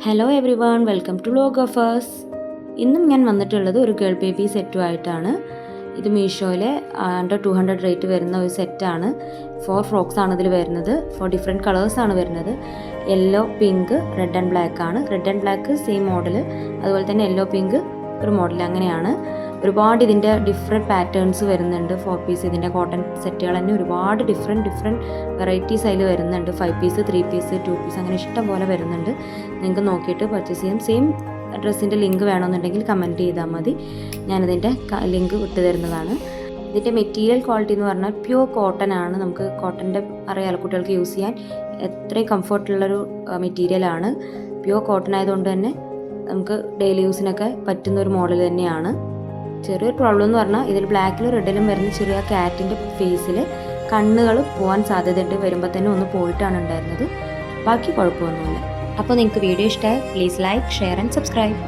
Hello everyone, welcome to Vlogophers. ഇന്നും ഞാൻ വന്നിട്ടുള്ളത് ഒരു ഗേൾ ബേബി സെറ്റുമായിട്ടാണ്. ഇത് മീഷോയിലെ അണ്ടർ 200 റേറ്റ് വരുന്ന ഒരു സെറ്റാണ്. 4 ഫ്രോക്സ് ആണ് ഇതിൽ വരുന്നത്. 4 ഡിഫറെൻറ്റ് കളേഴ്സാണ് വരുന്നത്. Yellow, pink, red and black ആണ്. Red and black same model, അതുപോലെ തന്നെ യെല്ലോ പിങ്ക് ഒരു മോഡൽ, അങ്ങനെയാണ്. ഒരുപാട് ഇതിൻ്റെ ഡിഫറെൻറ്റ് പാറ്റേൺസ് വരുന്നുണ്ട്. 4 പീസ് ഇതിൻ്റെ കോട്ടൺ സെറ്റുകൾ തന്നെ ഒരുപാട് ഡിഫറെൻറ്റ് വെറൈറ്റീസ് അതിൽ വരുന്നുണ്ട്. 5 പീസ്, 3 പീസ്, 2 പീസ്, അങ്ങനെ ഇഷ്ടം പോലെ വരുന്നുണ്ട്. നിങ്ങൾക്ക് നോക്കിയിട്ട് പർച്ചേസ് ചെയ്യാം. സെയിം ഡ്രസ്സിൻ്റെ ലിങ്ക് വേണമെന്നുണ്ടെങ്കിൽ കമൻറ്റ് ചെയ്താൽ മതി, ഞാനതിൻ്റെ ലിങ്ക് വിട്ടു തരുന്നതാണ്. ഇതിൻ്റെ മെറ്റീരിയൽ ക്വാളിറ്റി എന്ന് പറഞ്ഞാൽ പ്യുവർ കോട്ടൺ ആണ്. നമുക്ക് കോട്ടൻ്റെ അറിയാലോ, കുട്ടികൾക്ക് യൂസ് ചെയ്യാൻ എത്രയും കംഫർട്ടുള്ളൊരു മെറ്റീരിയലാണ്. പ്യുവർ കോട്ടൺ ആയതുകൊണ്ട് തന്നെ നമുക്ക് ഡെയിലി യൂസിനൊക്കെ പറ്റുന്ന ഒരു മോഡൽ തന്നെയാണ്. ചെറിയൊരു പ്രോബ്ലം എന്ന് പറഞ്ഞാൽ ഇതിൽ ബ്ലാക്കിലും റെഡിലും വരുന്ന ചെറിയ ക്യാറ്റിൻ്റെ ഫേസിൽ കണ്ണുകൾ പോകാൻ സാധ്യതയുണ്ട്. വരുമ്പോൾ തന്നെ ഒന്ന് പോയിട്ടാണ് ഉണ്ടായിരുന്നത്, ബാക്കി കുഴപ്പമൊന്നുമില്ല. അപ്പോൾ നിങ്ങൾക്ക് വീഡിയോ ഇഷ്ടമായി please like, share and subscribe.